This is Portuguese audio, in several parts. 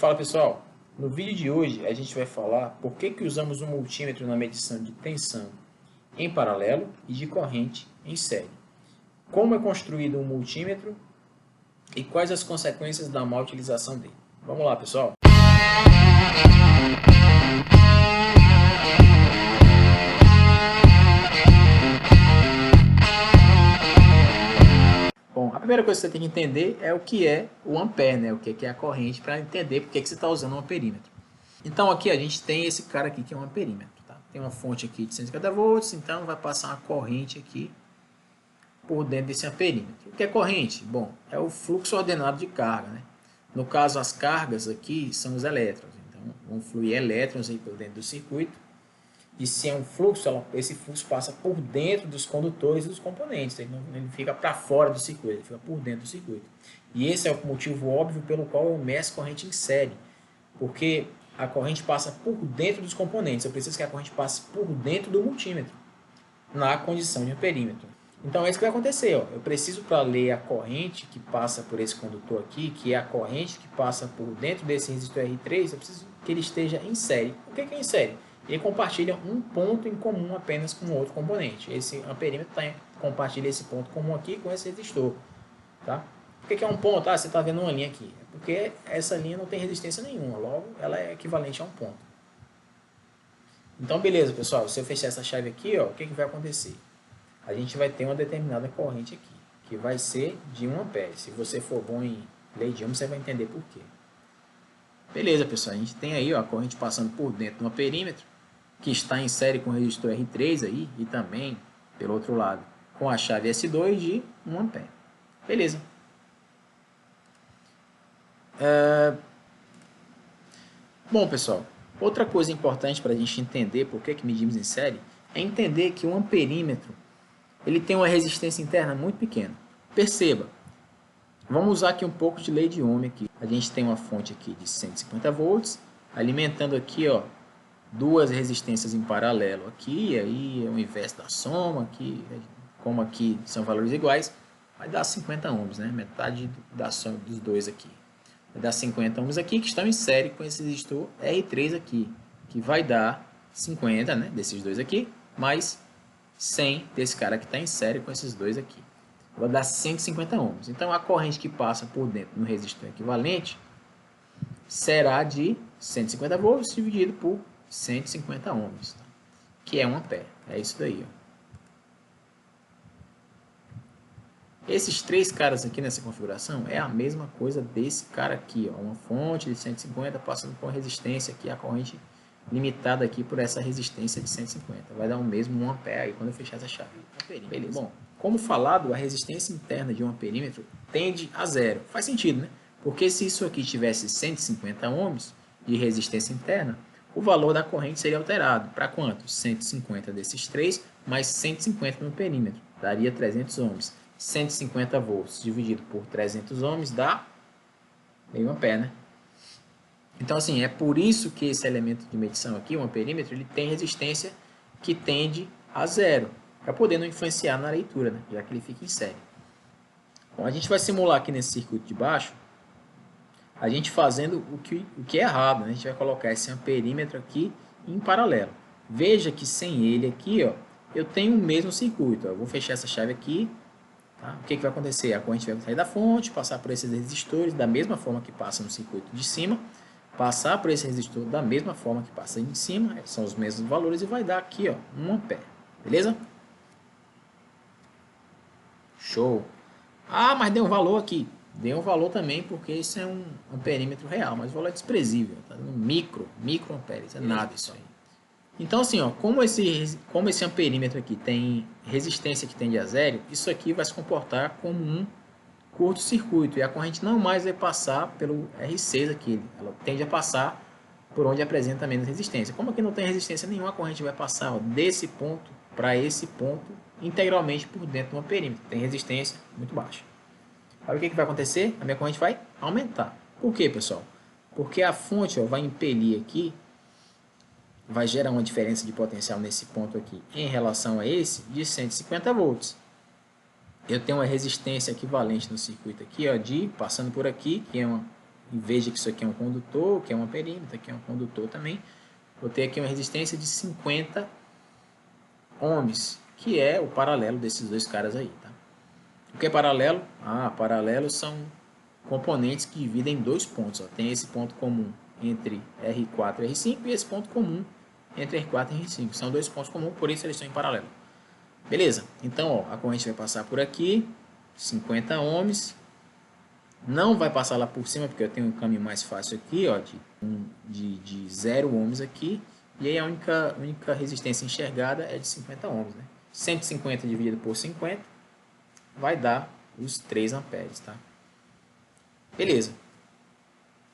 Fala pessoal, no vídeo de hoje a gente vai falar por que usamos um multímetro na medição de tensão em paralelo e de corrente em série. Como é construído um multímetro e quais as consequências da má utilização dele. Vamos lá pessoal. Bom, a primeira coisa que você tem que entender é o que é o ampere, né? O que é a corrente, para entender por que você está usando um amperímetro. Então aqui a gente tem esse cara aqui que é um amperímetro. Tá? Tem uma fonte aqui de 150 volts, então vai passar uma corrente aqui por dentro desse amperímetro. O que é corrente? Bom, é o fluxo ordenado de carga. Né? No caso, as cargas aqui são os elétrons. Então vão fluir elétrons aí por dentro do circuito. E se é um fluxo, esse fluxo passa por dentro dos condutores e dos componentes. Ele não fica para fora do circuito, ele fica por dentro do circuito. E esse é o motivo óbvio pelo qual eu meço corrente em série. Porque a corrente passa por dentro dos componentes. Eu preciso que a corrente passe por dentro do multímetro, na condição de amperímetro. Então é isso que vai acontecer. Ó. Eu preciso, para ler a corrente que passa por esse condutor aqui, que é a corrente que passa por dentro desse resistor R3, eu preciso que ele esteja em série. O que é em série? Ele compartilha um ponto em comum apenas com outro componente. Esse amperímetro compartilha esse ponto comum aqui com esse resistor. Tá? Por que é um ponto? Ah, você está vendo uma linha aqui. É porque essa linha não tem resistência nenhuma, logo ela é equivalente a um ponto. Então beleza pessoal, se eu fechar essa chave aqui, ó, o que vai acontecer? A gente vai ter uma determinada corrente aqui, que vai ser de 1 ampere. Se você for bom em lei de Ohm, você vai entender por quê. Beleza pessoal, a gente tem aí ó, a corrente passando por dentro do amperímetro, que está em série com o resistor R3 aí, e também, pelo outro lado, com a chave S2 de 1 ampere. Beleza. Bom, pessoal, outra coisa importante para a gente entender por que medimos em série é entender que o amperímetro ele tem uma resistência interna muito pequena. Perceba, vamos usar aqui um pouco de lei de Ohm aqui. A gente tem uma fonte aqui de 150 volts, alimentando aqui ó, duas resistências em paralelo aqui, aí é o inverso da soma, aqui, como aqui são valores iguais, vai dar 50 ohms, né? Metade da soma dos dois aqui. Vai dar 50 ohms aqui, que estão em série com esse resistor R3 aqui, que vai dar 50, né, desses dois aqui, mais 100 desse cara que está em série com esses dois aqui. Vai dar 150 ohms. Então, a corrente que passa por dentro no resistor equivalente será de 150 volts dividido por 150 ohms, tá? Que é 1 ampere. É isso daí. Ó. Esses três caras aqui nessa configuração é a mesma coisa desse cara aqui. Ó. Uma fonte de 150 passando por resistência aqui, a corrente limitada aqui por essa resistência de 150. Vai dar o mesmo 1 ampere aí quando eu fechar essa chave. Beleza. Bom, como falado, a resistência interna de um amperímetro tende a zero. Faz sentido, né? Porque se isso aqui tivesse 150 ohms de resistência interna, o valor da corrente seria alterado. Para quanto? 150 desses 3 mais 150 no perímetro. Daria 300 ohms. 150 volts dividido por 300 ohms dá meio ampere, né? Então, assim, é por isso que esse elemento de medição aqui, o amperímetro, ele tem resistência que tende a zero, para poder não influenciar na leitura, né? Já que ele fica em série. Bom, a gente vai simular aqui nesse circuito de baixo, a gente fazendo o que é errado, né? A gente vai colocar esse amperímetro aqui em paralelo. Veja que sem ele aqui, ó, eu tenho o mesmo circuito. Ó. Eu vou fechar essa chave aqui. Tá? O que vai acontecer? A corrente vai sair da fonte, passar por esses resistores da mesma forma que passa no circuito de cima, passar por esse resistor da mesma forma que passa em cima, são os mesmos valores e vai dar aqui ó, 1 ampere. Beleza? Show! Ah, mas deu um valor aqui. Deu um valor também porque isso é um amperímetro real, mas o valor é desprezível, tá dando micro ampere, isso é nada isso aí. Então assim, ó, como esse amperímetro aqui tem resistência que tende a zero, isso aqui vai se comportar como um curto-circuito e a corrente não mais vai passar pelo R6 aqui, ela tende a passar por onde apresenta menos resistência. Como aqui não tem resistência nenhuma, a corrente vai passar ó, desse ponto para esse ponto integralmente por dentro do perímetro. Tem resistência muito baixa. Aí o que vai acontecer? A minha corrente vai aumentar. Por quê, pessoal? Porque a fonte ó, vai impelir aqui, vai gerar uma diferença de potencial nesse ponto aqui em relação a esse de 150 volts. Eu tenho uma resistência equivalente no circuito aqui, ó, passando por aqui, que é uma e veja que isso aqui é um condutor, que é um amperímetro, aqui é um condutor também. Vou ter aqui uma resistência de 50 ohms, que é o paralelo desses dois caras aí, tá? O que é paralelo? Paralelos são componentes que dividem em dois pontos. Ó. Tem esse ponto comum entre R4 e R5 e esse ponto comum entre R4 e R5. São dois pontos comuns, por isso eles estão em paralelo. Beleza? Então, ó, a corrente vai passar por aqui, 50 ohms. Não vai passar lá por cima, porque eu tenho um caminho mais fácil aqui, ó, de 0 ohms aqui. E aí a única resistência enxergada é de 50 ohms. Né? 150 dividido por 50 vai dar os 3 amperes, tá? Beleza.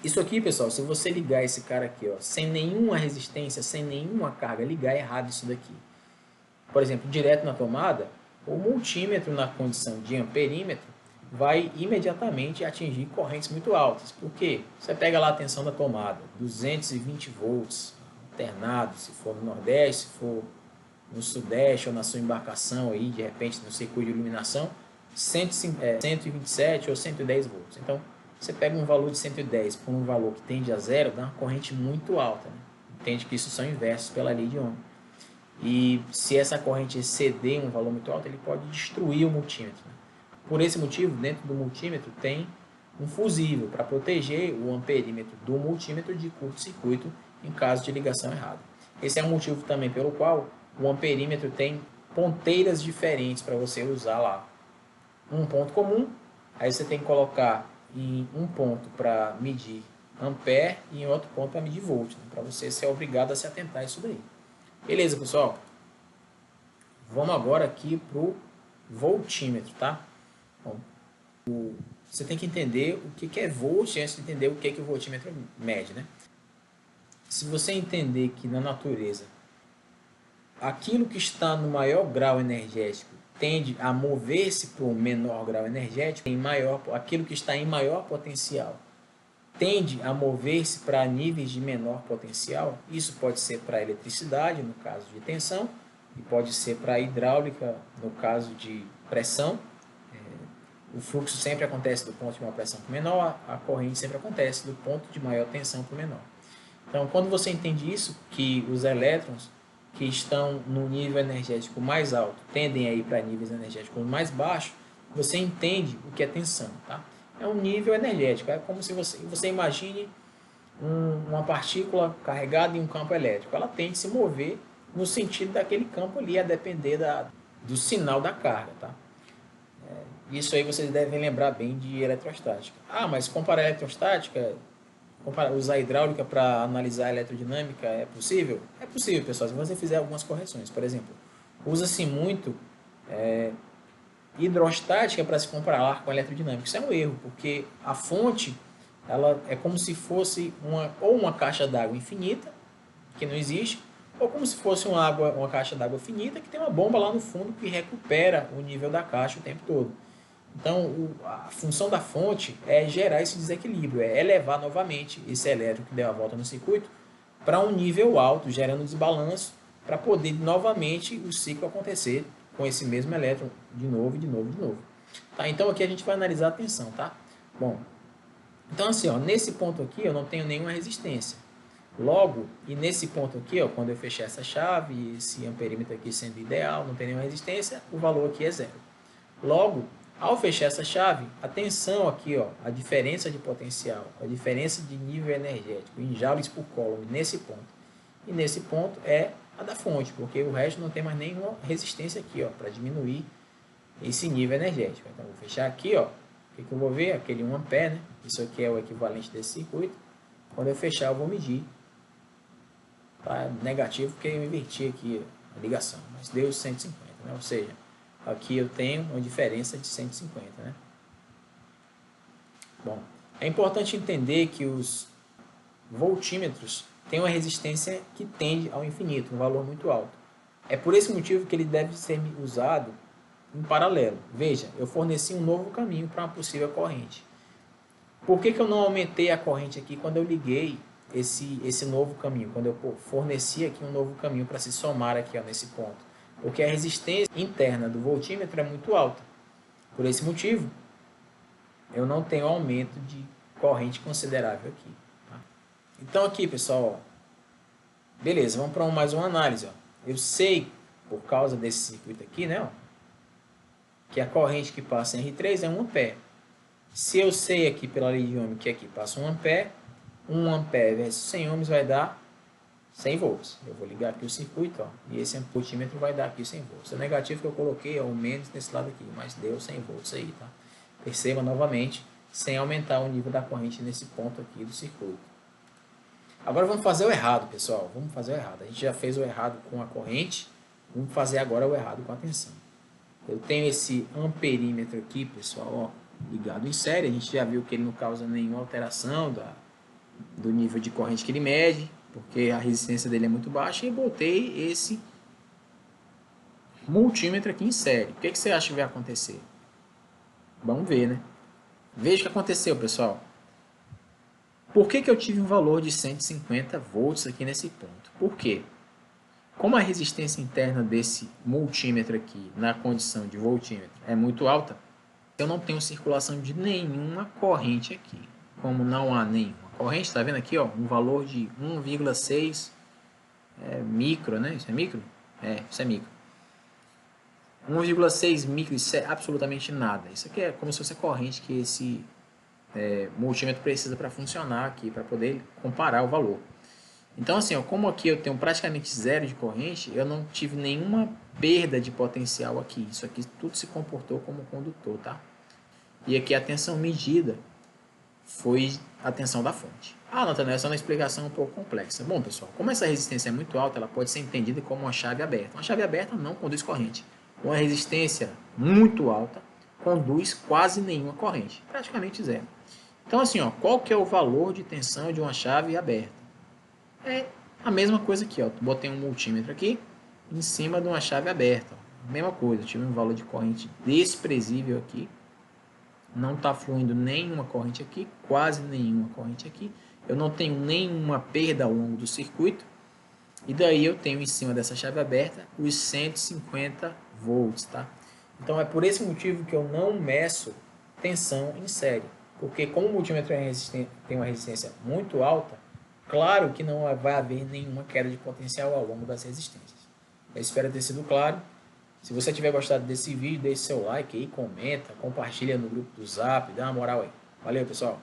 Isso aqui, pessoal, se você ligar esse cara aqui, ó, sem nenhuma resistência, sem nenhuma carga, ligar errado isso daqui. Por exemplo, direto na tomada, o multímetro na condição de amperímetro vai imediatamente atingir correntes muito altas. Por quê? Você pega lá a tensão da tomada, 220 volts, alternado, se for no Nordeste, se for no Sudeste ou na sua embarcação aí, de repente no circuito de iluminação, 127 ou 110 volts. Então, você pega um valor de 110 por um valor que tende a zero, dá uma corrente muito alta. Né? Entende que isso são inversos pela lei de Ohm. E se essa corrente exceder um valor muito alto, ele pode destruir o multímetro. Né? Por esse motivo, dentro do multímetro tem um fusível para proteger o amperímetro do multímetro de curto-circuito em caso de ligação errada. Esse é um motivo também pelo qual o amperímetro tem ponteiras diferentes para você usar lá. Um ponto comum, aí você tem que colocar em um ponto para medir ampere e em outro ponto para medir volt, né? Para você ser obrigado a se atentar a isso daí. Beleza, pessoal? Vamos agora aqui para o voltímetro, tá? Bom, você tem que entender o que é volt antes de entender o que o voltímetro mede, né? Se você entender que na natureza aquilo que está no maior grau energético tende a mover-se para o menor grau energético, aquilo que está em maior potencial tende a mover-se para níveis de menor potencial. Isso pode ser para a eletricidade, no caso de tensão, e pode ser para a hidráulica, no caso de pressão. O fluxo sempre acontece do ponto de maior pressão para o menor, a corrente sempre acontece do ponto de maior tensão para o menor. Então, quando você entende isso, que os elétrons que estão no nível energético mais alto tendem a ir para níveis energéticos mais baixos, você entende o que é tensão, tá? É um nível energético, é como se você imagine uma partícula carregada em um campo elétrico. Ela tende a se mover no sentido daquele campo ali, a depender do sinal da carga, tá? Isso aí vocês devem lembrar bem de eletrostática. Mas comparar eletrostática, usar hidráulica para analisar a eletrodinâmica é possível? É possível, pessoal, se você fizer algumas correções. Por exemplo, usa-se muito hidrostática para se comparar com a eletrodinâmica. Isso é um erro, porque a fonte ela é como se fosse uma caixa d'água infinita, que não existe, ou como se fosse uma caixa d'água finita, que tem uma bomba lá no fundo que recupera o nível da caixa o tempo todo. Então, a função da fonte é gerar esse desequilíbrio, é elevar novamente esse elétron que deu a volta no circuito para um nível alto, gerando desbalanço, para poder novamente o ciclo acontecer com esse mesmo elétron de novo, de novo, de novo. Tá? Então, aqui a gente vai analisar a tensão, tá? Bom, então assim, ó, nesse ponto aqui eu não tenho nenhuma resistência. Logo, e nesse ponto aqui, ó, quando eu fechar essa chave, esse amperímetro aqui sendo ideal, não tem nenhuma resistência, o valor aqui é zero. Logo, ao fechar essa chave, a tensão aqui, ó, a diferença de potencial, a diferença de nível energético em joules por coulomb nesse ponto. E nesse ponto é a da fonte, porque o resto não tem mais nenhuma resistência aqui, ó, para diminuir esse nível energético. Então, vou fechar aqui, ó, o que eu vou ver? Aquele 1 ampere, né? Isso aqui é o equivalente desse circuito. Quando eu fechar, eu vou medir. Tá negativo porque eu inverti aqui a ligação, mas deu 150, né? Ou seja, aqui eu tenho uma diferença de 150, né? Bom, é importante entender que os voltímetros têm uma resistência que tende ao infinito, um valor muito alto. É por esse motivo que ele deve ser usado em paralelo. Veja, eu forneci um novo caminho para uma possível corrente. Por que eu não aumentei a corrente aqui quando eu liguei esse novo caminho, quando eu forneci aqui um novo caminho para se somar aqui, ó, nesse ponto? Porque a resistência interna do voltímetro é muito alta. Por esse motivo, eu não tenho aumento de corrente considerável aqui. Tá? Então aqui, pessoal, ó, beleza, vamos para mais uma análise. Ó. Eu sei, por causa desse circuito aqui, né, ó, que a corrente que passa em R3 é 1 ampere. Se eu sei aqui pela lei de Ohm que aqui passa 1 ampere versus 100 ohms vai dar 100 volts. Eu vou ligar aqui o circuito, ó, e esse amperímetro vai dar aqui 100 volts. O negativo que eu coloquei é o menos nesse lado aqui, mas deu 100 volts aí, tá? Perceba novamente, sem aumentar o nível da corrente nesse ponto aqui do circuito. Agora vamos fazer o errado, pessoal. Vamos fazer o errado. A gente já fez o errado com a corrente, vamos fazer agora o errado com a tensão. Eu tenho esse amperímetro aqui, pessoal, ó, ligado em série. A gente já viu que ele não causa nenhuma alteração do nível de corrente que ele mede, porque a resistência dele é muito baixa, e botei esse multímetro aqui em série. O que você acha que vai acontecer? Vamos ver, né? Veja o que aconteceu, pessoal. Por que eu tive um valor de 150 volts aqui nesse ponto? Por quê? Como a resistência interna desse multímetro aqui, na condição de voltímetro, é muito alta, eu não tenho circulação de nenhuma corrente aqui. Como não há nenhuma corrente, está vendo aqui, ó, um valor de 1,6 micro, né? Isso é micro? Isso é micro. 1,6 micro, isso é absolutamente nada. Isso aqui é como se fosse a corrente que esse multímetro precisa para funcionar aqui, para poder comparar o valor. Então, assim, ó, como aqui eu tenho praticamente zero de corrente, eu não tive nenhuma perda de potencial aqui. Isso aqui tudo se comportou como condutor, tá? E aqui a tensão medida foi a tensão da fonte. Ah, Nathanael, essa é uma explicação um pouco complexa. Bom, pessoal, como essa resistência é muito alta, ela pode ser entendida como uma chave aberta. Uma chave aberta não conduz corrente. Uma resistência muito alta conduz quase nenhuma corrente, praticamente zero. Então, assim, ó, qual que é o valor de tensão de uma chave aberta? É a mesma coisa aqui, ó. Botei um multímetro aqui em cima de uma chave aberta. Ó. Mesma coisa, tive um valor de corrente desprezível aqui. Não está fluindo nenhuma corrente aqui, quase nenhuma corrente aqui. Eu não tenho nenhuma perda ao longo do circuito. E daí eu tenho em cima dessa chave aberta os 150 volts, tá? Então é por esse motivo que eu não meço tensão em série. Porque como o multímetro tem uma resistência muito alta, claro que não vai haver nenhuma queda de potencial ao longo das resistências. Eu espero ter sido claro. Se você tiver gostado desse vídeo, deixe seu like aí, comenta, compartilha no grupo do Zap, dá uma moral aí. Valeu, pessoal!